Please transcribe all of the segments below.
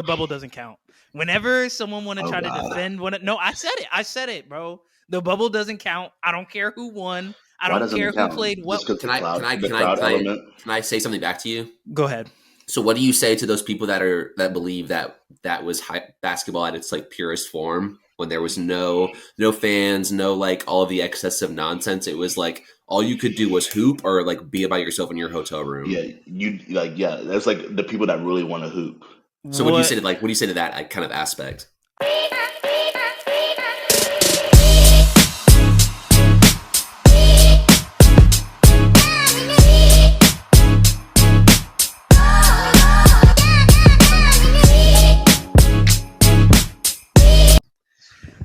The bubble doesn't count. Whenever someone want to Oh try to God. defend no, I said it, bro. The bubble doesn't count. I don't care who won. I Why don't doesn't care it who count? played Just what. because Can I can I the can I crowd can I element? can I say something back to you? Go ahead. So what do you say to those people that believe that was basketball at its like purest form when there was no fans, no like all of the excessive nonsense? It was like all you could do was hoop or like be about yourself in your hotel room. That's like the people that really want to hoop. So what do you What? say to that like, kind of aspect?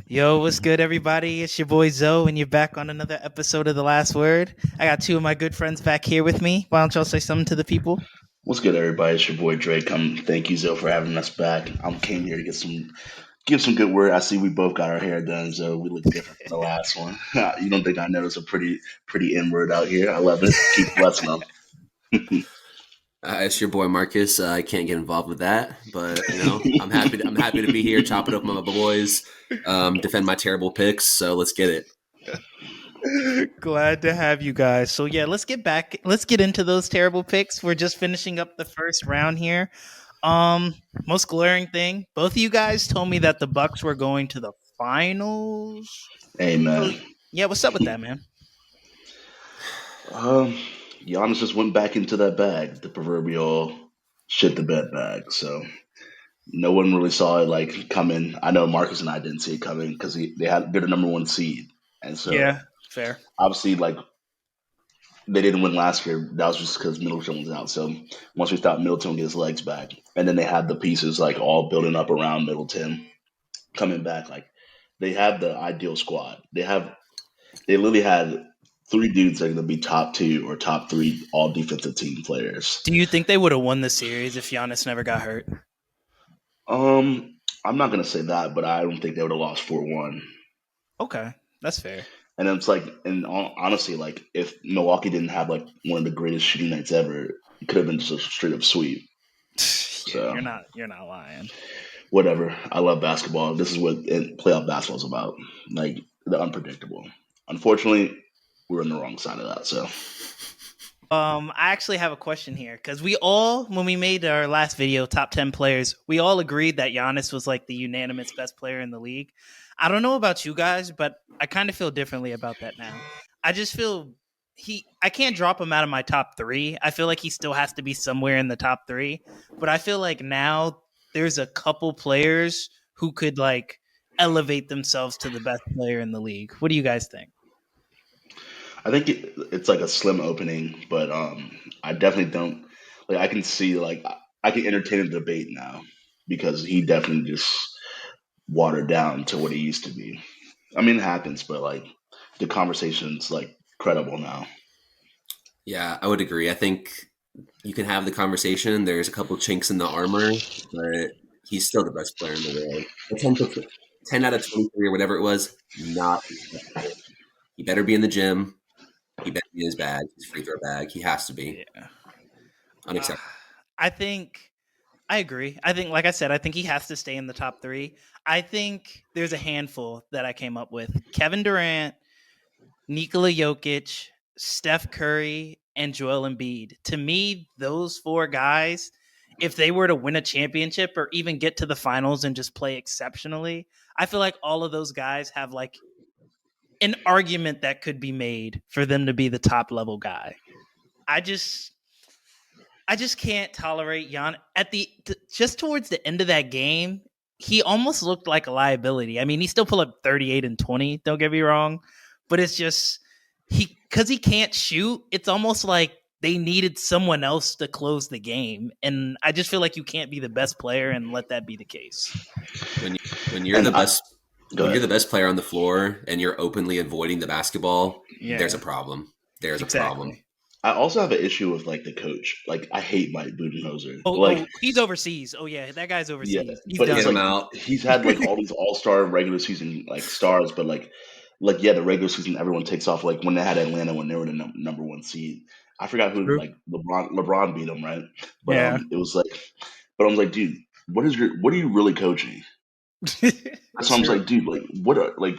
Yo, what's good, everybody? It's your boy Zoe, and you're back on another episode of The Last Word. I got two of my good friends back here with me. Why don't y'all say something to the people? What's good, everybody? It's your boy Drake. Thank you, Zoe, for having us back. Came here to give some good word. I see we both got our hair done, so we look different from the last one. You don't think I noticed a pretty N-word out here? I love it. Keep blessing them. It's your boy Marcus. I can't get involved with that, but I'm happy to be here, chop it up with my boys, defend my terrible picks. So let's get it. Glad to have you guys. So yeah, let's get into those terrible picks. We're just finishing up the first round here. Most glaring thing, both of you guys told me that the Bucks were going to the finals. So Amen. yeah, what's up with that, man? Um, Giannis just went back into that bag, the proverbial shit the bed bag. So no one really saw it like coming. I know Marcus and I didn't see it coming because they're the number one seed, and so Yeah, fair. obviously like they didn't win last year. That was just because Middleton was out. So once we thought Middleton would get his legs back, and then they had the pieces like all building up around Middleton coming back, like they had the ideal squad. They literally had three dudes that are going to be top two or top three all defensive team players. Do you think they would have won the series if Giannis never got hurt? I'm not going to say that, but I don't think they would have lost 4-1. Okay, that's fair. And it's like, and honestly, like if Milwaukee didn't have like one of the greatest shooting nights ever, it could have been just a straight up sweep. So You're not lying. whatever. I love basketball. This is what playoff basketball is about. Like the unpredictable. Unfortunately, we're on the wrong side of that. So I actually have a question here because we all, when we made our last video, top 10 players, we all agreed that Giannis was like the unanimous best player in the league. I don't know about you guys, but I kind of feel differently about that now. I just feel I can't drop him out of my top three. I feel like he still has to be somewhere in the top three, but I feel like now there's a couple players who could like elevate themselves to the best player in the league. What do you guys think? I think it's like a slim opening, but I definitely don't like. I can see like I can entertain a debate now because he definitely just watered down to what he used to be. I mean, it happens, but like the conversation's like credible now. Yeah, I would agree. I think you can have the conversation. There's a couple chinks in the armor, but he's still the best player in the world. A 10 out of 23 or whatever it was, not acceptable. He better be in the gym. He better be in his bag, his free throw bag. He has to be. Yeah. Unacceptable. I think I agree. I think, like I said, I think he has to stay in the top three. I think there's a handful that I came up with: Kevin Durant, Nikola Jokic, Steph Curry, and Joel Embiid. To me, those four guys, if they were to win a championship or even get to the finals and just play exceptionally, I feel like all of those guys have like an argument that could be made for them to be the top level guy. I just can't tolerate Jan just towards the end of that game. He almost looked like a liability. I mean, he still pulled up 38 and 20. Don't get me wrong, but it's just because he can't shoot. It's almost like they needed someone else to close the game, and I just feel like you can't be the best player and let that be the case. When you're And the best, go when you're ahead. the best player on the floor and you're openly avoiding the basketball, Yeah, there's a problem. There's a problem. exactly. I also have an issue with like the coach. Like I hate Mike Budenholzer. Oh, he's overseas. Oh yeah, that guy's Yeah, overseas. He's but it's Get him done. like out. he's had like all these all-star regular season like stars, but like yeah, the regular season everyone takes off. Like when they had Atlanta when they were the number one seed. I forgot who True. like LeBron beat them, right? But Yeah. it was like, but I was like, dude, what are you really coaching? That's why I'm True. like, dude, like, what are, like,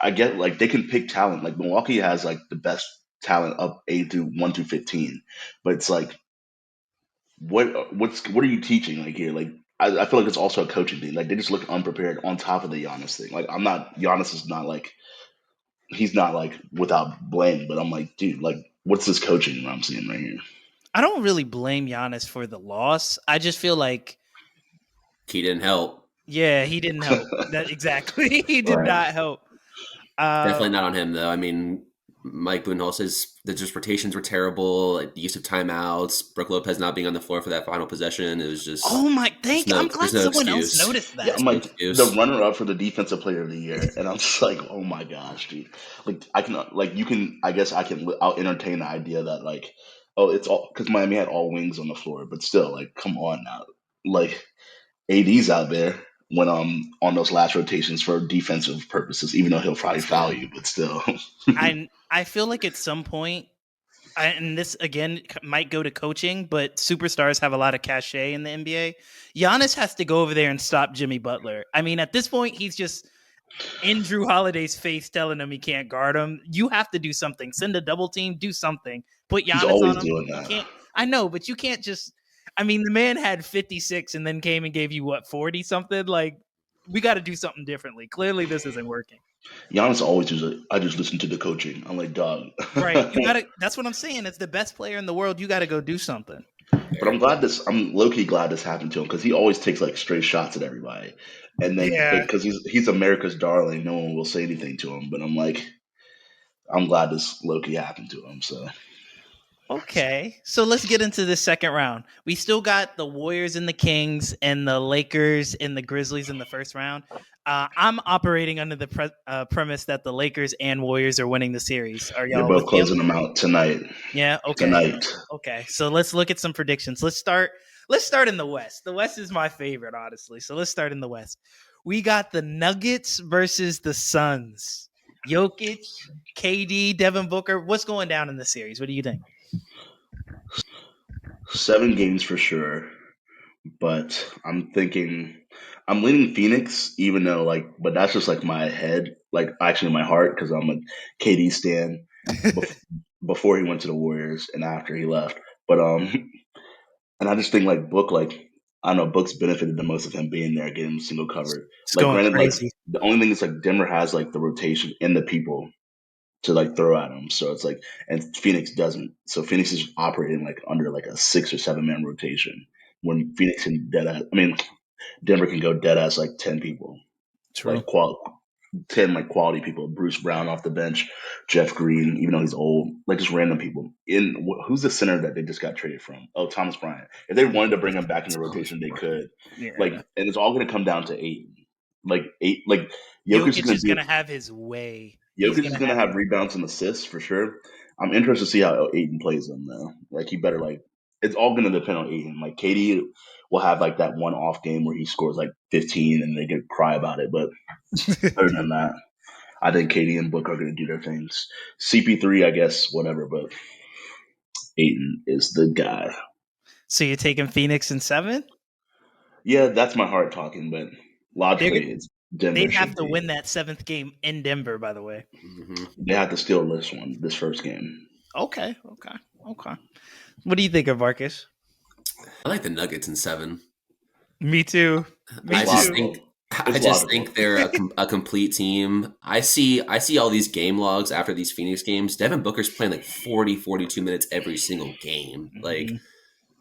I get, like, they can pick talent. Like, Milwaukee has, like, the best talent up 1 through 15. But it's like, what are you teaching, like, here? Like, I feel like it's also a coaching thing. Like, they just look unprepared on top of the Giannis thing. Like, Giannis is not, like, he's not, like, without blame. But I'm like, dude, like, what's this coaching that I'm seeing right here? I don't really blame Giannis for the loss. I just feel like, He didn't help. yeah, he didn't help. That exactly. He did Right. not help. Definitely not on him though. I mean, Mike Budenholzer says the just rotations were terrible. Like, the use of timeouts, Brooke Lopez not being on the floor for that final possession. It was just Oh my! I'm there's glad no someone else excuse. noticed Yeah, that. I'm No like the excuse. runner up for the defensive player of the year, and I'm just like, oh my gosh, dude. Like I can, like you can, I guess I'll entertain the idea that like, oh, it's all because Miami had all wings on the floor, but still, like, come on now, like AD's out there when on those last rotations for defensive purposes, even though he'll probably foul Yeah. you, but still. I feel like at some point, and this again might go to coaching, but superstars have a lot of cachet in the NBA. Giannis has to go over there and stop Jimmy Butler. I mean, at this point, he's just in Drew Holiday's face telling him he can't guard him. You have to do something. Send a double team, do something. Put He's Giannis always on him. doing You that. can't. I know, but you can't just. I mean, the man had 56 and then came and gave you what 40 something. Like, we got to do something differently. Clearly, this isn't working. Giannis always does it. I just listen to the coaching. I'm like, dog. Right? You got to. That's what I'm saying. It's the best player in the world. You got to go do something. But I'm low key glad this happened to him because he always takes like straight shots at everybody, and then Yeah. because he's America's darling, no one will say anything to him. But I'm like, I'm glad this low key happened to him. So Okay, so let's get into the second round. We still got the Warriors and the Kings and the Lakers and the Grizzlies in the first round. I'm operating under the premise that the Lakers and Warriors are winning the series. Are they're y'all both with me on closing that? them out tonight. Yeah. Okay. Tonight, Okay. So let's look at some predictions. Let's start. Let's start in the West. The West is my favorite, honestly. So let's start in the West. We got the Nuggets versus the Suns. Jokic, KD, Devin Booker. What's going down in the series? What do you think? 7 games for sure. But I'm leaning Phoenix, even though but that's just like my head, like actually my heart, because I'm a KD stan bef- before he went to the Warriors and after he left. But and I just think I don't know, Book's benefited the most of him being there, getting single covered. It's Like going granted, like crazy. the only thing is like Denver has like the rotation and the people to like throw at him. So it's like, and Phoenix doesn't. So Phoenix is operating like under like a 6 or 7 man rotation. When Phoenix can I mean, Denver can go dead ass like 10 people, True. like 10 quality people. Bruce Brown off the bench, Jeff Green, even though he's old, like just random people. Who's the center that they just got traded from? Oh, Thomas Bryant. If they wanted to bring him back in the rotation, they could. Like, Yeah. and it's all going to come down to eight. Like Jokic is Jokic going is to gonna do. have his way. He's Jokic is gonna going to have have his rebounds and assists for sure. I'm interested to see how Aiton plays them though. Like he better like it's all going to depend on Aiton. Like KD will have like that one off game where he scores like 15 and they get cry about it. But way. other than that, I think KD and Book are going to do their things. CP3, I guess, whatever. But Aiton is the guy. So you're taking Phoenix in 7? Yeah, that's my heart talking. But They logically, it's Denver they'd have should to be. win that 7th game in Denver, by the way. Hmm. They have to steal this first game. Okay. What do you think of Marcus? I like the Nuggets in 7. Me too. Me I It's just too. think logical. I It's just logical. think they're a complete team. I see all these game logs after these Phoenix games. Devin Booker's playing like 40, 42 minutes every single game. Like, Mhm.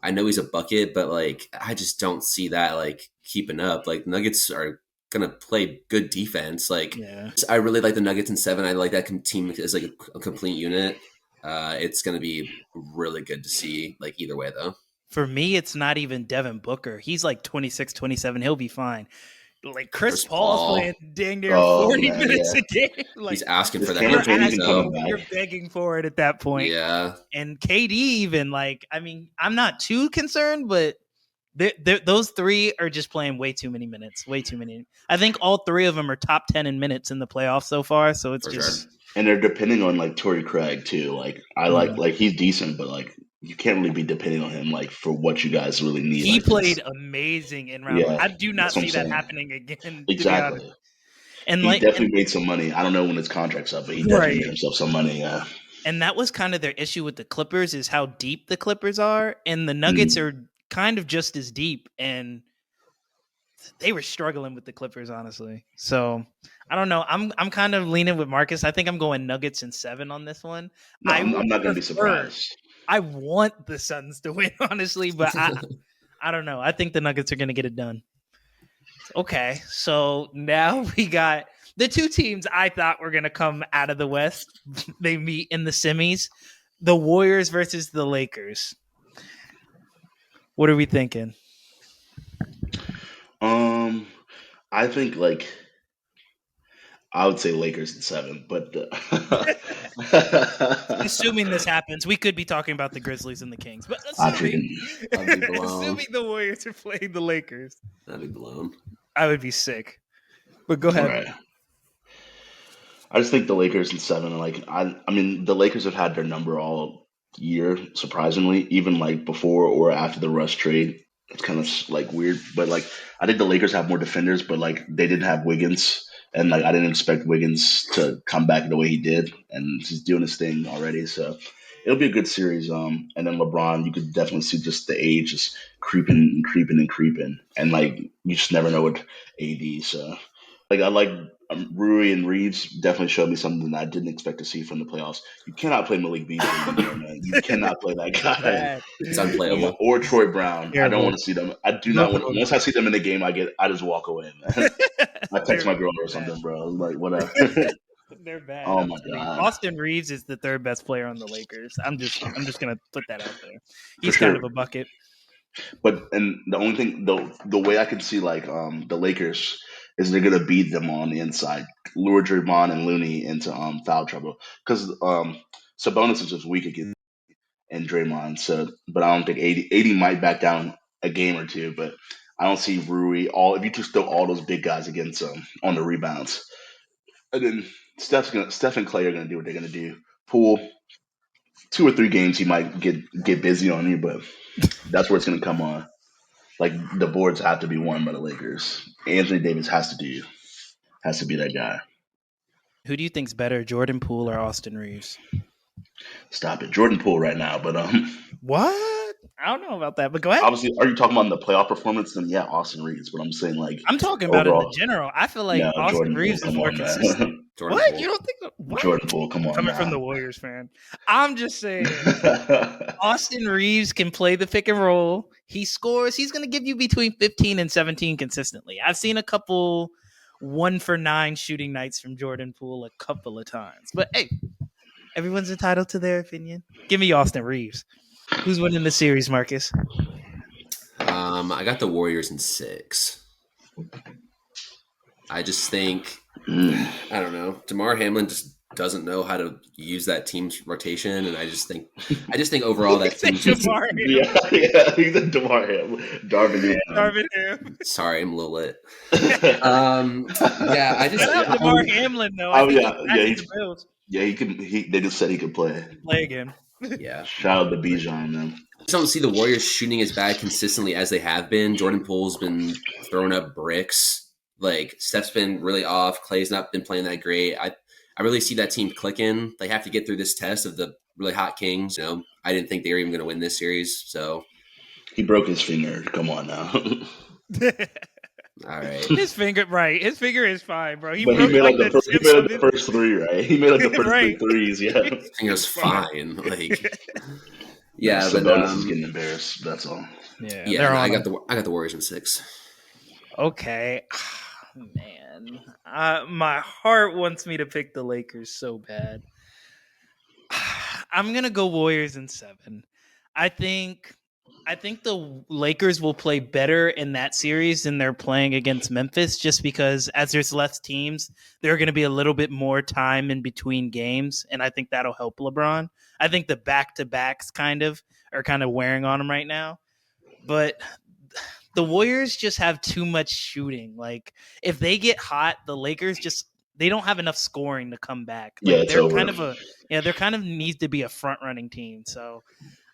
I know he's a bucket, but like I just don't see that like keeping up. Like, Nuggets are gonna play good defense. Like, Yeah. I really like the Nuggets in 7. I like that team as like a complete unit. It's gonna be really good to see. Like, either way though. For me, it's not even Devin Booker. He's like 26, 27. He'll be fine. Like Chris Chris Paul's playing Paul, dang near Oh 40 man, minutes yeah. a game. he's Like asking Is for that Cameron you're next Payne week even asking, coming though. back? you're begging for it at that point. Yeah, And KD even like, I mean, I'm not too concerned, but those three are just playing way too many minutes. Way too many. I think all three of them are top 10 in minutes in the playoffs so far. So it's for sure. just And they're depending on like Torrey Craig too. Like I mm, like he's decent, but like you can't really be depending on him like for what you guys really need. He Like played amazing in round one. yeah, I do not that's what I'm see that saying. happening again, to be honest. Exactly. And He like, definitely made some money. I don't know when his contract's up, but he definitely right. made himself some money. Yeah. And that was kind of their issue with the Clippers is how deep the Clippers are, and the Nuggets Mm. are kind of just as deep, and they were struggling with the Clippers, honestly. So I don't know. I'm kind of leaning with Marcus. I think I'm going Nuggets in 7 on this one. No, I I'm would not gonna be prefer. surprised. I want the Suns to win, honestly, but I don't know. I think the Nuggets are going to get it done. Okay, so now we got the two teams I thought were going to come out of the West. They meet in the semis. The Warriors versus the Lakers. What are we thinking? I think like I would say Lakers in 7, but Assuming this happens, we could be talking about the Grizzlies and the Kings, but I assuming freaking I'd be blown. assuming the Warriors are playing the Lakers, I'd be blown. I would be sick. But go ahead. right. I just think the Lakers in 7. Like I mean, the Lakers have had their number all year, surprisingly, even like before or after the Russ trade. It's kind of like weird, but like I think the Lakers have more defenders, but like they didn't have Wiggins, and like I didn't expect Wiggins to come back the way he did, and he's doing his thing already. So it'll be a good series. And then LeBron, you could definitely see just the age just creeping and creeping and creeping, and like you just never know what AD. So like I like Rui and Reeves definitely showed me something that I didn't expect to see from the playoffs. You cannot play Malik Beasley anymore, man. You cannot play that guy. Bad. It's unplayable. Or Troy Brown. I don't Terrible. want to see them. I do not Both want. of them. Once I see them in the game, I just walk away, man. I text my girl or They're bad. something, bro. Like whatever. They're bad. Oh I'm my kidding. god, Austin Reeves is the third best player on the Lakers. I'm just gonna put that out there. for He's kind sure. of a bucket. But and the only thing, the way I can see like the Lakers is they're gonna beat them on the inside, lure Draymond and Looney into foul trouble because Sabonis is just weak against and Draymond. So, but I don't think 80 might back down a game or two. But I don't see Rui all if you just throw all those big guys against them on the rebounds, and then Steph and Clay are gonna do what they're gonna do. Poole 2 or 3 games he might get busy on you, but that's where it's gonna come on. Like the boards have to be won by the Lakers. Anthony Davis has to be that guy. Who do you think's better, Jordan Poole or Austin Reeves? Stop it, Jordan Poole right now. But What? I don't know about that, but go ahead. obviously, are you talking about in the playoff performance? Then yeah, Austin Reeves. But I'm saying like I'm talking about in overall, the general. I feel like no, Austin Jordan Poole. Reeves is Come more on, consistent. man. Jordan What? Poole. You don't think that? What? Jordan Poole. Come on, Coming from the now. Warriors fan. I'm just saying Austin Reeves can play the pick and roll. He scores. He's going to give you between 15 and 17 consistently. I've seen a couple 1-for-9 shooting nights from Jordan Poole a couple of times. But hey, everyone's entitled to their opinion. Give me Austin Reeves. Who's winning the series, Marcus? I got the Warriors in 6. I just think Mm. I don't know. DeMar Hamlin just doesn't know how to use that team's rotation, and I just think overall that team. DeMar Yeah, yeah, he's a DeMar Ham, Darvin Ham. Darvin Ham. Sorry, I'm a little lit. Yeah, I just Shout out DeMar Hamlin though. I Oh think yeah, he's yeah, back in he's the Bills. yeah. He can. They just said he could play. Play again. yeah. Shout out to Bijan, man. I just don't see the Warriors shooting as bad consistently as they have been. Jordan Poole's been throwing up bricks. Like Steph's been really off. Clay's not been playing that great. I really see that team clicking. They have to get through this test of the really hot Kings. You know, I didn't think they were even going to win this series. So He broke his finger. Come on now. all right, His finger, right? His finger is fine, bro. He But he broke made like like the he made like the Simpsons. first 3, right? He made like the first Right. 3 threes. Yeah. I think it was fine. Like yeah, Sabonis is getting embarrassed. That's all. Yeah, yeah. they're No, on I him. got the Warriors in 6. Okay, man, my heart wants me to pick the Lakers so bad. I'm gonna go Warriors in 7. I think the Lakers will play better in that series than they're playing against Memphis, just because as there's less teams, there are going to be a little bit more time in between games, and I think that'll help LeBron. I think the back-to-backs are kind of wearing on him right now, but the Warriors just have too much shooting. Like if they get hot, the Lakers they don't have enough scoring to come back. Yeah, Like it's they're over. they're kind of needs to be a front running team. So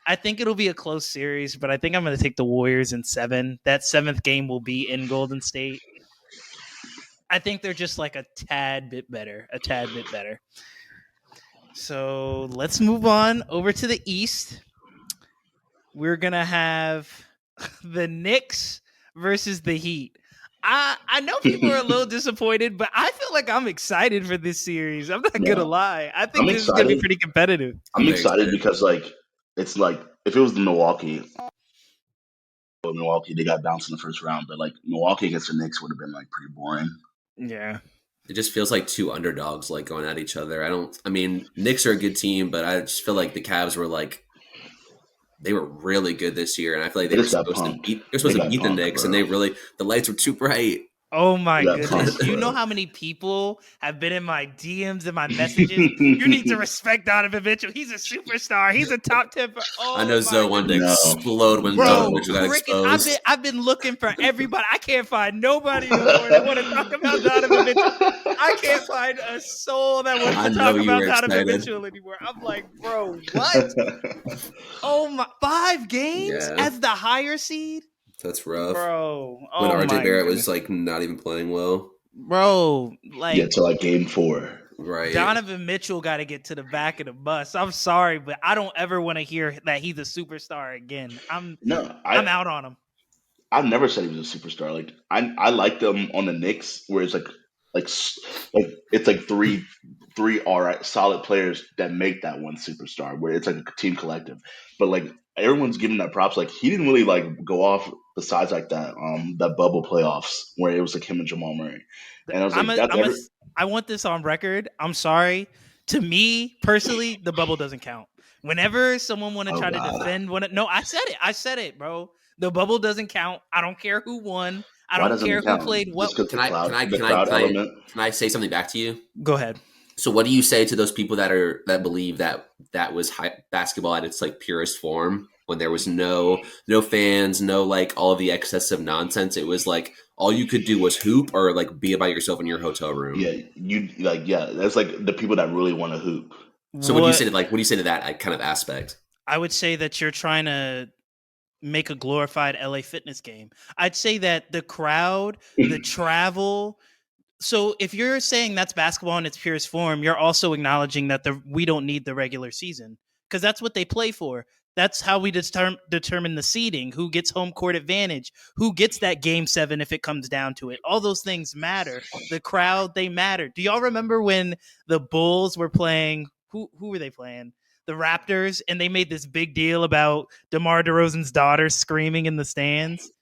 I think it'll be a close series, but I think I'm going to take the Warriors in 7. That 7th game will be in Golden State. I think they're just like a tad bit better. So let's move on over to the East. We're going to have the Knicks versus the Heat. I know people are a little disappointed, but I feel like I'm excited for this series. I'm not going to lie. I think this is going to be pretty competitive. I'm excited because, like, it's like if it was the Milwaukee, they got bounced in the first round, but like Milwaukee against the Knicks would have been like pretty boring. Yeah. It just feels like two underdogs like going at each other. I mean, Knicks are a good team, but I just feel like the Cavs were like they were really good this year, and I feel like they were supposed to beat the Knicks, bro. And the lights were too bright. Oh my goodness. You know how many people have been in my DMs and my messages? You need to respect Donovan Mitchell. He's a superstar. He's a top 10. I know Zoe wanted to explode when Donovan Mitchell got exposed. I've been looking for everybody. I can't find nobody anymore that want to talk about Donovan Mitchell. I can't find a soul that wants to talk about Donovan Mitchell anymore. I'm like, bro, what? Oh my, 5 games as the higher seed? That's rough, bro. When RJ Barrett was like not even playing well, bro. Like to like game 4, right? Donovan Mitchell got to get to the back of the bus. I'm sorry, but I don't ever want to hear that he's a superstar again. I'm out on him. I've never said he was a superstar. Like I like them on the Knicks, where it's like it's like three all right solid players that make that one superstar, where it's like a team collective. But like everyone's giving that props. Like he didn't really like go off besides like that bubble playoffs where it was like him and Jamal Murray. And I was like, I want this on record. I'm sorry. To me personally, the bubble doesn't count. Whenever someone want to try to defend I said it, bro. The bubble doesn't count. I don't care who won. I don't care who played what. Can I say something back to you? Go ahead. So what do you say to those people that believe that was basketball at its like purest form, when there was no fans, no like all of the excessive nonsense? It was like all you could do was hoop or like be by yourself in your hotel room. That's like the people that really want to hoop. So what do you say to that kind of aspect? I would say that you're trying to make a glorified LA Fitness game. I'd say that the crowd, the travel. So if you're saying that's basketball in its purest form, you're also acknowledging that we don't need the regular season, because that's what they play for. That's how we determine the seeding, who gets home court advantage, who gets that game 7 if it comes down to it. All those things matter. The crowd, they matter. Do y'all remember when the Bulls were playing? Who were they playing? The Raptors, and they made this big deal about DeMar DeRozan's daughter screaming in the stands.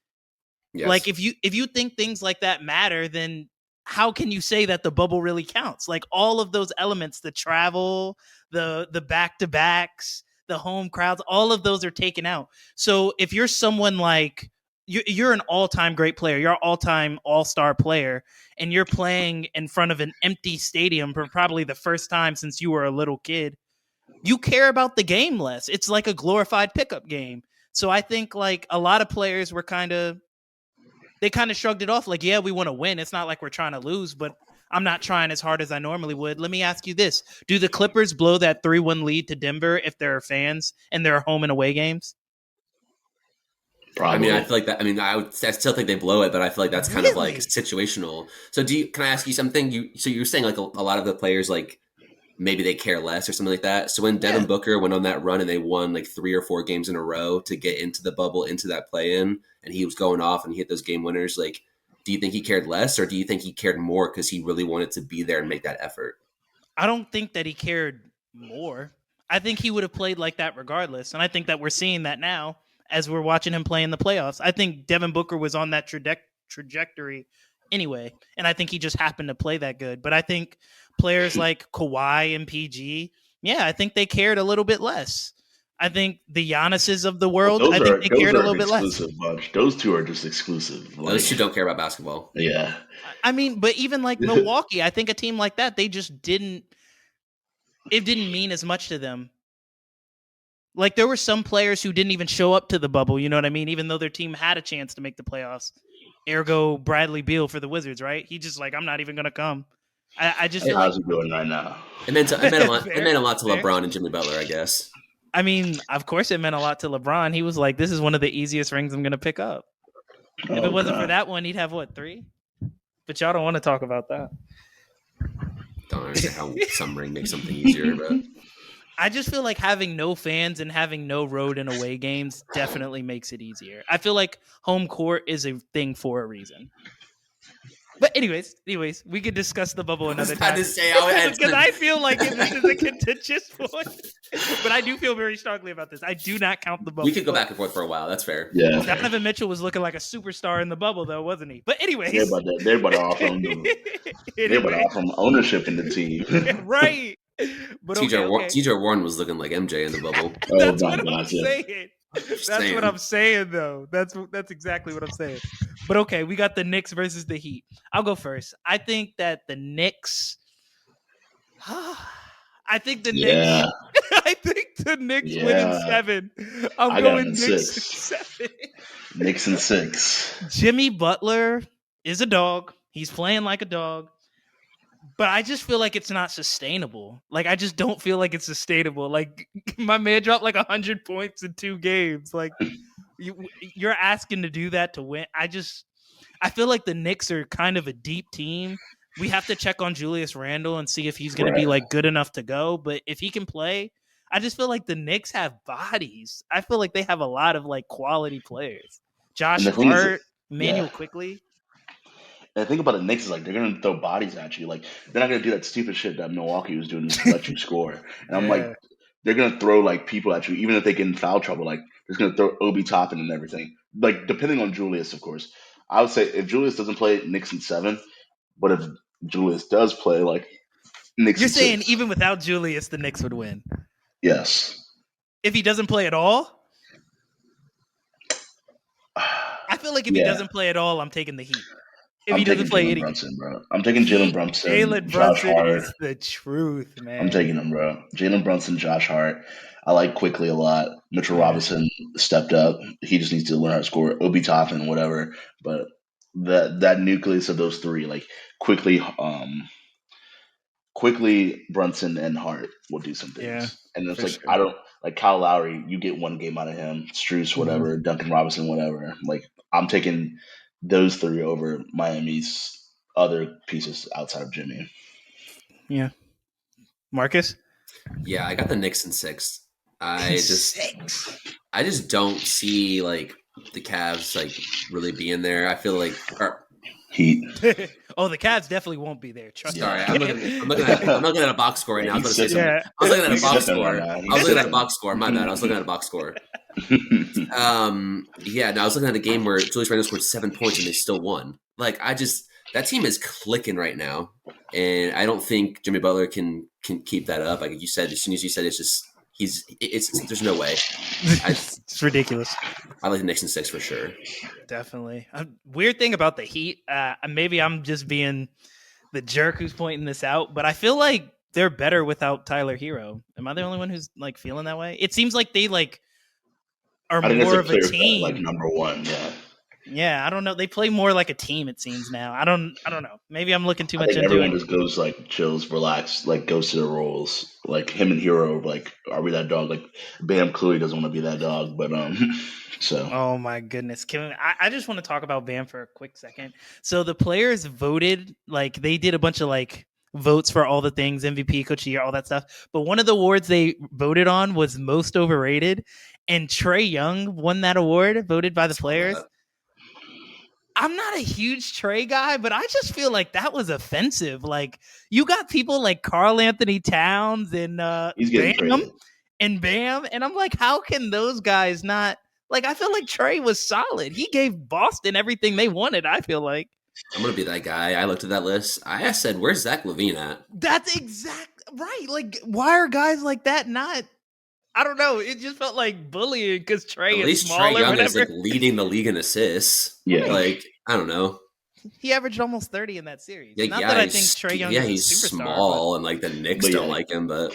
Yes. Like if you think things like that matter, then how can you say that the bubble really counts? Like all of those elements, the travel, the back-to-backs, the home crowds, all of those are taken out. So if you're someone like you're an all-time great player, you're an all-time all-star player, and you're playing in front of an empty stadium for probably the first time since you were a little kid, you care about the game less. It's like a glorified pickup game. So I think like a lot of players were kind of shrugged it off. Like, yeah, we want to win. It's not like we're trying to lose, but I'm not trying as hard as I normally would. Let me ask you this. Do the Clippers blow that 3-1 lead to Denver if there are fans and there are home and away games? Probably. I mean, I feel like that. I mean, I still think they blow it, but I feel like that's kind of like situational. So can I ask you something? So you're saying like a lot of the players, like, maybe they care less or something like that. So when Devin Booker went on that run and they won like 3 or 4 games in a row to get into the bubble, into that play-in, and he was going off and he hit those game winners, like, do you think he cared less, or do you think he cared more because he really wanted to be there and make that effort? I don't think that he cared more. I think he would have played like that regardless. And I think that we're seeing that now as we're watching him play in the playoffs. I think Devin Booker was on that trajectory anyway, and I think he just happened to play that good. But I think players like Kawhi and PG, I think they cared a little bit less. I think the Giannis's of the world, I think they cared a little bit less. Bunch. Those two are just exclusive. Those two don't care about basketball. Yeah. I mean, but even like Milwaukee, I think a team like that, they just didn't mean as much to them. Like there were some players who didn't even show up to the bubble, you know what I mean? Even though their team had a chance to make the playoffs. Ergo Bradley Beal for the Wizards, right? He just like, I'm not even going to come. I just feel how's it going right now? It meant a lot to LeBron and Jimmy Butler, I guess. I mean, of course it meant a lot to LeBron. He was like, this is one of the easiest rings I'm going to pick up. If it wasn't for that one, he'd have, what, 3? But y'all don't want to talk about that. Don't understand how some ring makes something easier, but I just feel like having no fans and having no road and away games definitely makes it easier. I feel like home court is a thing for a reason. But anyways, we could discuss the bubble another time. To say, because I feel like this is a contentious point. But I do feel very strongly about this. I do not count the bubble. We could go back and forth for a while. That's fair. Yeah. Donovan Mitchell was looking like a superstar in the bubble, though, wasn't he? But anyways, They're about to offer him ownership in the team. Right. But TJ Warren was looking like MJ in the bubble. That's what I'm saying. That's what I'm saying, though. That's exactly what I'm saying. But okay, we got the Knicks versus the Heat. I'll go first. I think that the Knicks. I think the Knicks. I think the Knicks win in 7. I'm going Knicks in 7. Knicks in 6. Jimmy Butler is a dog. He's playing like a dog. But I just feel like it's not sustainable. Like, I just don't feel like it's sustainable. Like, my man dropped like 100 points in 2 games. Like, you're asking to do that to win. I feel like the Knicks are kind of a deep team. We have to check on Julius Randle and see if he's going to be like good enough to go. But if he can play, I just feel like the Knicks have bodies. I feel like they have a lot of like quality players. Josh Hart, Emmanuel Quickly. And the thing about the Knicks is like they're gonna throw bodies at you. Like they're not gonna do that stupid shit that Milwaukee was doing to let you score. And I'm like, they're gonna throw like people at you, even if they get in foul trouble. Like they're gonna throw Obi Toppin and everything. Like depending on Julius, of course. I would say if Julius doesn't play, Knicks in 7. But if Julius does play, like Knicks. You're saying 6. Even without Julius, the Knicks would win. Yes. If he doesn't play at all. I feel like if he doesn't play at all, I'm taking the Heat. If he doesn't play any, I'm taking Jalen Brunson. Jalen Brunson is the truth, man. I'm taking him, bro. Jalen Brunson, Josh Hart. I like Quickly a lot. Mitchell Robinson stepped up. He just needs to learn how to score. Obi Toppin, whatever. But that nucleus of those 3, like Quickly, Brunson, and Hart will do some things. Yeah, and it's like I don't like Kyle Lowry. You get 1 game out of him. Strus, whatever. Duncan Robinson, whatever. Like I'm taking those 3 over Miami's other pieces outside of Jimmy. Yeah. Marcus? Yeah, I got the Knicks in 6. I just don't see like the Cavs like really being there. I feel like Heat. Oh, the Cavs definitely won't be there. Trust me. I'm looking at a box score right now. I was looking at a box score. My bad. I was looking at a box score. I was looking at a game where Julius Randle scored 7 points and they still won. Like that team is clicking right now, and I don't think Jimmy Butler can keep that up. Like you said, as soon as you said, it's just there's no way. It's ridiculous. I like the Knicks in 6 for sure. Definitely. Weird thing about the Heat, maybe I'm just being the jerk who's pointing this out, but I feel like they're better without Tyler Hero. Am I the only one who's like feeling that way? It seems like they like are more of a team. Like number 1, Yeah, I don't know. They play more like a team, it seems now. I don't know. Maybe I'm looking too much into it. Everyone just goes like chills, relax, like goes to their roles. Like him and Hero, like, are we that dog? Like Bam clearly doesn't want to be that dog, but so. Oh my goodness. I just want to talk about Bam for a quick second. So the players voted, like they did a bunch of like votes for all the things, MVP, Coach of the Year, all that stuff. But one of the awards they voted on was most overrated. And Trae Young won that award, voted by the players. I'm not a huge Trae guy, but I just feel like that was offensive. Like you got people like Karl Anthony Towns and Bam, and I'm like, how can those guys not? Like, I feel like Trae was solid. He gave Boston everything they wanted. I feel like I'm gonna be that guy. I looked at that list. I said, "Where's Zach LaVine at?" That's exact right. Like, why are guys like that not? I don't know. It just felt like bullying because Trae is smaller. Trae Young is like leading the league in assists. Yeah, like I don't know. He averaged almost 30 in that series. Not that I think Trae Young is he's a superstar, small and like the Knicks don't like him. But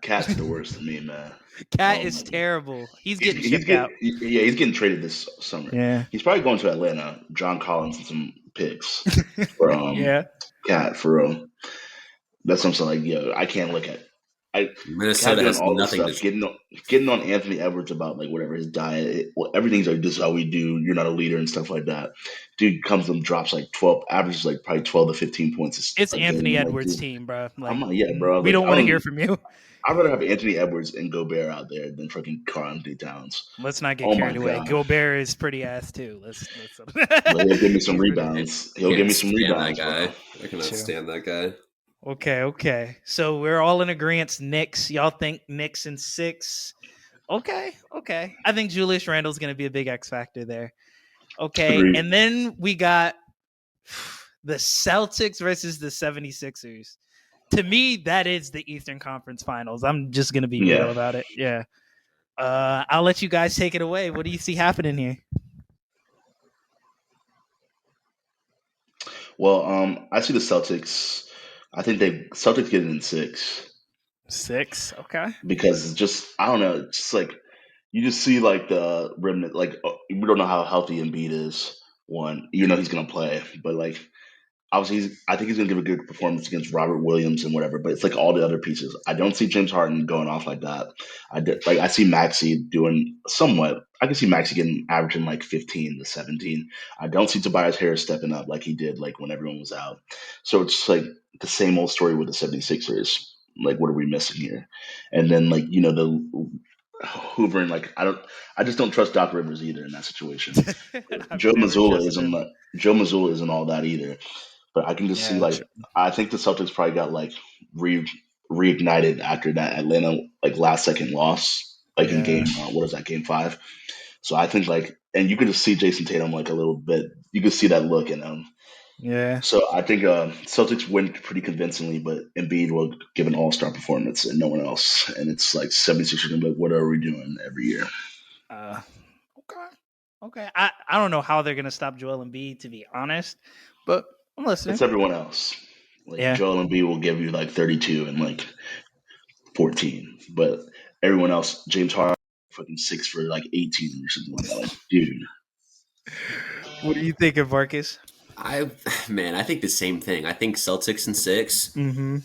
Cat's the worst to me, man. Cat is terrible. He's getting shipped out. Yeah, he's getting traded this summer. Yeah, he's probably going to Atlanta. John Collins and some picks for yeah. Cat for real. That's something like I can't look at Cat Minnesota doing has all this nothing to. stuff, getting on Anthony Edwards about like whatever his diet, everything's like this is how we do. You're not a leader and stuff like that. Dude comes and drops like 12, averages like probably 12 to 15 points It's a game. Anthony I'm like, Edwards' dude, team, bro. I'm Like, like, yeah, bro. we Like, don't want to hear from you. I'd rather have Anthony Edwards and Gobert out there than fucking Karl Anthony Towns. Let's not get Oh my carried away. god. Gobert is pretty ass too. Let's. But he'll give me some He's pretty. rebounds. He'll give Can't me some stand that rebounds, bro. guy. I cannot True. stand that guy. Okay. So we're all in agreement. Knicks. Y'all think Knicks in 6? Okay. I think Julius Randle's going to be a big X factor there. Okay. Agreed. And then we got the Celtics versus the 76ers. To me, that is the Eastern Conference Finals. I'm just going to be real about it. Yeah. I'll let you guys take it away. What do you see happening here? Well, I see the Celtics. I think Celtics get it in 6 Okay. because it's just I don't know. It's just like you just see like the remnant. Like we don't know how healthy Embiid is. One, you know he's gonna play, but like obviously, I think he's going to give a good performance against Robert Williams and whatever. But it's like all the other pieces. I don't see James Harden going off like that. I see Maxey doing somewhat. I can see Maxey getting averaging like 15 to 17. I don't see Tobias Harris stepping up like he did like when everyone was out. So it's like the same old story with the 76ers. Like what are we missing here? And then like the Hoover and like I just don't trust Doc Rivers either in that situation. I've Joe never Mazzulla trusted isn't him. like, Joe Mazzulla isn't all that either. But I can just see Yeah. like I think the Celtics probably got like reignited after that Atlanta like last second loss like in game what is that game 5. So I think like and you can just see Jason Tatum like a little bit. You can see that look in him. Yeah. So I think Celtics win pretty convincingly, but Embiid will give an all-star performance and no one else. And it's like 76ers gonna be like, what are we doing every year? Okay. I don't know how they're gonna stop Joel Embiid, to be honest, but I'm listening. It's everyone else. Like Yeah. Joel Embiid will give you like 32 and like 14, but everyone else, James Harden, fucking 6 for like 18 or something like that. Like, dude, What do you think of Marcus? I think the same thing. I think Celtics in 6. Mm-hmm.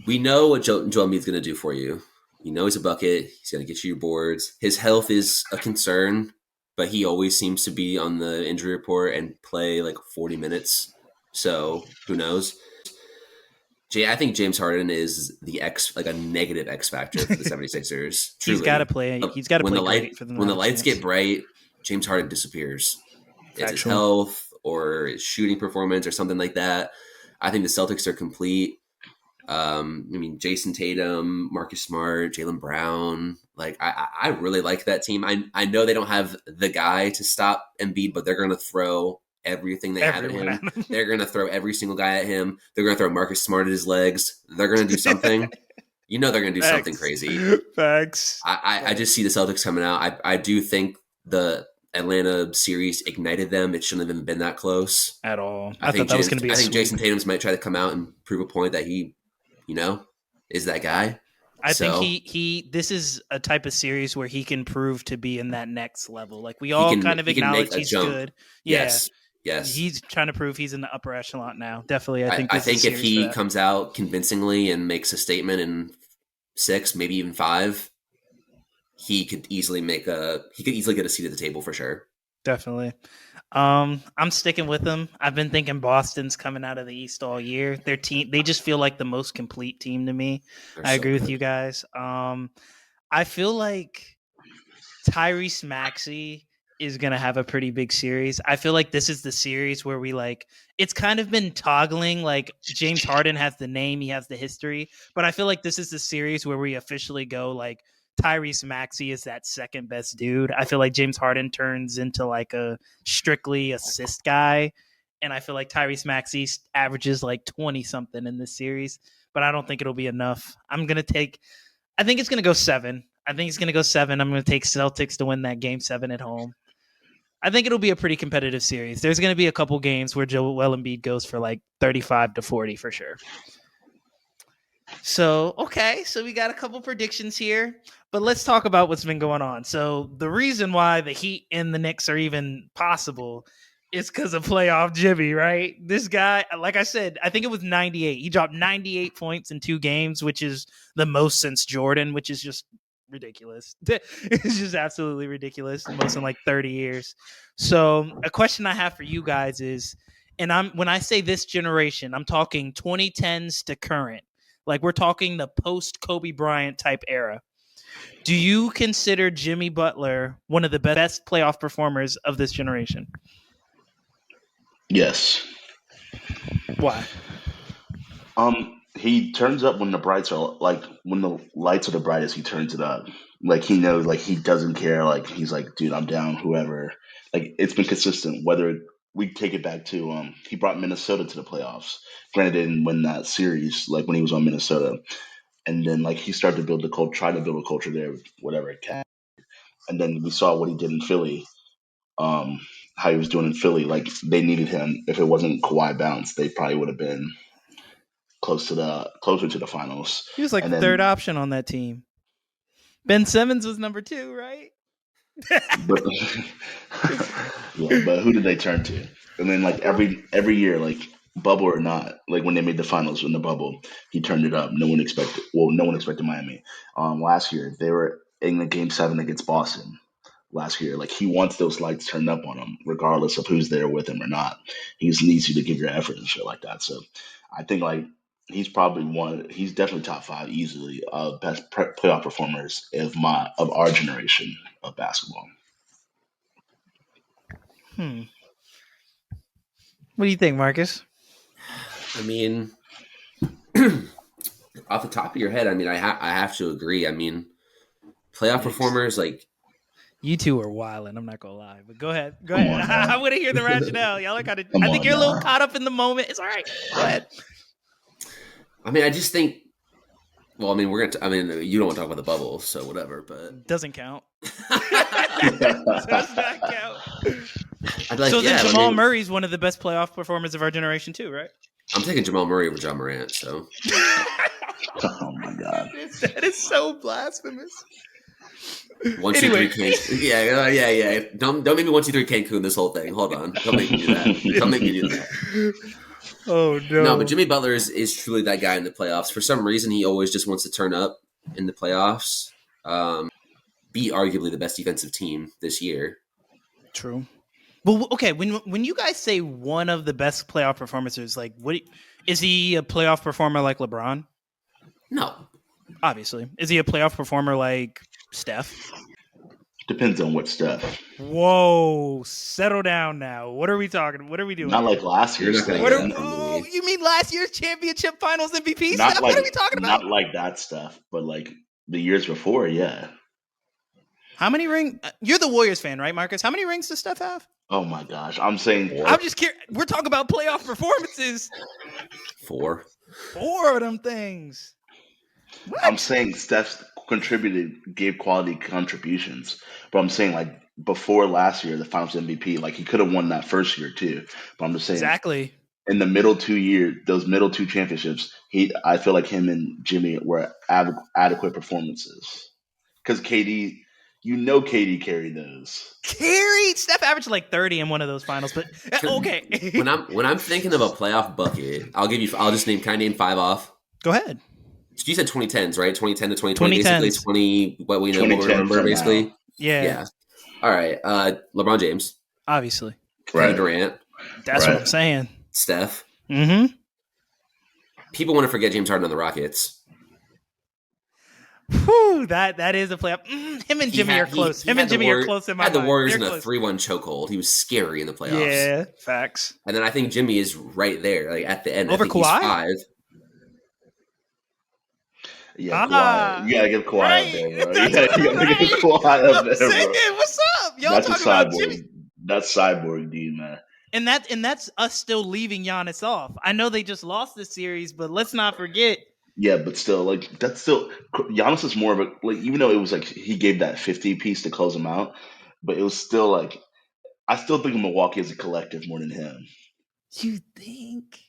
We know what Joel Embiid's going to do for you. You know he's a bucket. He's going to get you your boards. His health is a concern, but he always seems to be on the injury report and play like 40 minutes. So who knows? I think James Harden is a negative X factor for the 76ers. Truly. He's got to play. He's got to play great for them. When the lights get bright, James Harden disappears. It's his health or his shooting performance or something like that. I think the Celtics are complete. Jason Tatum, Marcus Smart, Jaylen Brown. Like I really like that team. I know they don't have the guy to stop Embiid, but they're going to throw everything they have at him. They're going to throw every single guy at him. They're going to throw Marcus Smart at his legs. They're going to do something. You know they're going to do something crazy. Facts. I just see the Celtics coming out. I do think the Atlanta series ignited them. It shouldn't have even been that close at all. I thought that was going to be. I think Jason Tatum's might try to come out and prove a point that he, is that guy. I think he. This is a type of series where he can prove to be in that next level. Like we all kind of acknowledge he's good. Yeah. Yes. He's trying to prove he's in the upper echelon now. Definitely, I think if he comes out convincingly and makes a statement in 6, maybe even 5, he could easily get a seat at the table for sure. Definitely. I'm sticking with them. I've been thinking Boston's coming out of the East all year. Their team, they just feel like the most complete team to me. I agree with you guys. I feel like Tyrese Maxey is going to have a pretty big series. I feel like this is the series where it's kind of been toggling. Like James Harden has the name, he has the history, but I feel like this is the series where we officially go like Tyrese Maxey is that second best dude. I feel like James Harden turns into like a strictly assist guy. And I feel like Tyrese Maxey averages like 20 something in this series, but I don't think it'll be enough. I think it's going to go 7. I'm going to take Celtics to win that game 7 at home. I think it'll be a pretty competitive series. There's going to be a couple games where Joel Embiid goes for like 35 to 40 for sure. So we got a couple predictions here, but let's talk about what's been going on. So the reason why the Heat and the Knicks are even possible It's because of playoff Jimmy, right? This guy, like I said, I think it was 98. He dropped 98 points in 2 games, which is the most since Jordan, which is just ridiculous. It's just absolutely ridiculous. The most in like 30 years. So a question I have for you guys is, and when I say this generation, I'm talking 2010s to current. Like we're talking the post Kobe Bryant type era. Do you consider Jimmy Butler one of the best playoff performers of this generation? Yes. Why? He turns up when the brights are like when the lights are the brightest. He turns it up. Like he knows, like he doesn't care. Like he's like, dude, I'm down. Whoever. Like it's been consistent. Whether we take it back to he brought Minnesota to the playoffs. Granted, they didn't win that series like when he was on Minnesota, and then like he started to build the culture, try to build a culture there, whatever it can. And then we saw what he did in Philly. Um, how he was doing in Philly. Like they needed him. If it wasn't Kawhi bounce, they probably would have been closer to the finals. He was like And the third then, option on that team. Ben Simmons was number 2, right? but yeah, but who did they turn to? And then like every year, like bubble or not, like when they made the finals in the bubble, he turned it up. No one expected Miami. Last year they were in the game 7 against Boston. Last year, like he wants those lights turned up on him, regardless of who's there with him or not. He just needs you to give your effort and shit like that. So, I think like he's probably one. He's definitely top 5 easily. Best playoff performers of our generation of basketball. What do you think, Marcus? I mean, off the top of your head, I mean, I have to agree. I mean, playoff performers like You two are wilding. I'm not gonna lie, but go ahead. Go Come ahead. on, I now. want to hear the rationale. Y'all are kind of. Come I think on, you're a little now. caught up in the moment. It's all right. Go ahead. I mean, I just think. Well, I mean, I mean, you don't want to talk about the bubble, so whatever. But Doesn't count. Does not count. I'd like, So then yeah, I Jamal mean, Murray's one of the best playoff performers of our generation too, right? I'm taking Jamal Murray over John Morant. So Oh my god. That is so blasphemous. 1-2-3 Cancun. Yeah. Don't make me 1-2-3 Cancun this whole thing. Hold on. Don't make me do that. Don't make me do that. Oh no. No, but Jimmy Butler is truly that guy in the playoffs. For some reason, he always just wants to turn up in the playoffs. Be arguably the best defensive team this year. True. Well, okay. When you guys say one of the best playoff performances, like, what is he a playoff performer like LeBron? No, Obviously, is he a playoff performer like Steph? Depends on what stuff. Whoa, settle down now. What are we talking? What are we doing? Not like last You're year's not gonna stuff. get that from Oh, me. you mean last year's championship finals MVP Not stuff? like What are we talking about? not like that stuff, but like the years before, yeah. How many rings? You're the Warriors fan, right, Marcus? How many rings does Steph have? Oh my gosh. I'm saying I'm just curious. We're talking about playoff performances. 4. 4 of them things. What? I'm saying Steph gave quality contributions. But I'm saying like before last year, the Finals MVP, like he could have won that first year too. But I'm just saying Exactly. in the middle 2 years, those middle 2 championships, I feel like him and Jimmy were adequate performances. Because KD, KD carried those. Carried Steph averaged like 30 in one of those finals, but okay. When I'm thinking of a playoff bucket, I'll just name. Can I name 5 off? Go ahead. You said 2010s, right? 2010 to 2020, 2010s. basically 20. What we know, what we 2010 remember, for basically. now. Yeah. All right. LeBron James, Obviously. Kevin Right. Durant, That's what I'm saying. Steph. Mm-hmm. People want to forget James Harden on the Rockets. Whew, that is a playoff. Him and Jimmy are close. Him and Jimmy are close in my mind. mind. Had the Warriors They're in a close. 3-1 chokehold. He was scary in the playoffs. Yeah, facts. And then I think Jimmy is right there, like at the end. Over I think Kawhi? He's 5. Yeah, Kawhi. You gotta give Kawhi right. up there, bro. You gotta give Kawhi up there, bro. Saying, what's up? Y'all That's a talking about cyborg. Jimmy. That's cyborg, dude, man. And that's us still leaving Giannis off. I know they just lost this series, but let's not forget. Yeah, but still, like that's still Giannis is more of a like even though it was like he gave that 50 piece to close him out, but it was still like I still think of Milwaukee as a collective more than him. You think?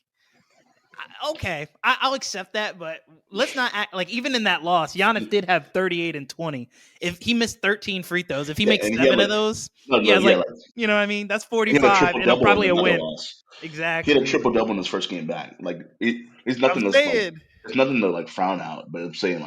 Okay, I'll accept that, but let's not act like even in that loss, Giannis did have 38 and 20. If he missed 13 free throws, if he Yeah, makes and he had 7 like of those, he no, has he had like, like you know what I mean? That's he had a 45 triple and double in probably a another win. loss. He had a Exactly. triple double in his first game back. Like it's I'm nothing that's like saying. it's nothing to like frown out. But I'm saying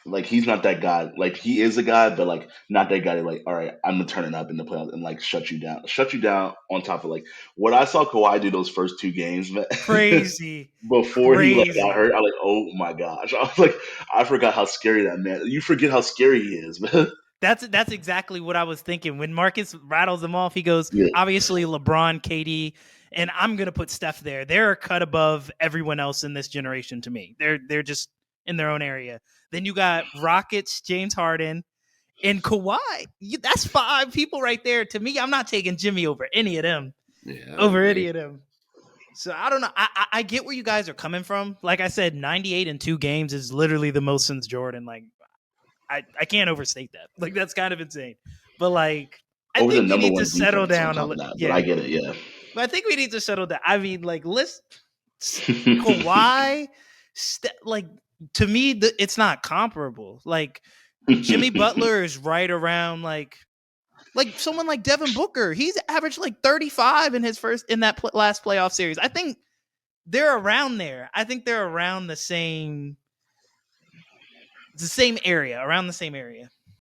like he's not that guy. Like he is a guy, but like not that guy. That, like all right, I'm gonna turn it up in the playoffs and like shut you down. On top of like what I saw Kawhi do those first 2 games, man. Crazy. Before he like got Crazy. hurt, I was like, oh my gosh. I was like, I forgot how scary that man. You forget how scary he is, man. That's exactly what I was thinking. When Marcus rattles them off, he goes, Yeah. obviously LeBron, KD, and I'm gonna put Steph there. They're a cut above everyone else in this generation to me. They're just in their own area. Then you got Rockets, James Harden, and Kawhi. That's 5 people right there. To me, I'm not taking Jimmy over any of them. Yeah, I would Over agree. any of them. So I don't know. I get where you guys are coming from. Like I said, 98 in 2 games is literally the most since Jordan. Like I can't overstate that. Like that's kind of insane. But like I Over the think we number need to one settle defense on down top of that, but I yeah. get it, yeah. But I think we need to settle down. I mean, like let's Kawhi, like to me, it's not comparable. Like Jimmy Butler is right around like someone like Devin Booker. He's averaged like 35 in his first in that last playoff series. I think they're around there. I think they're around the same area, around the same area.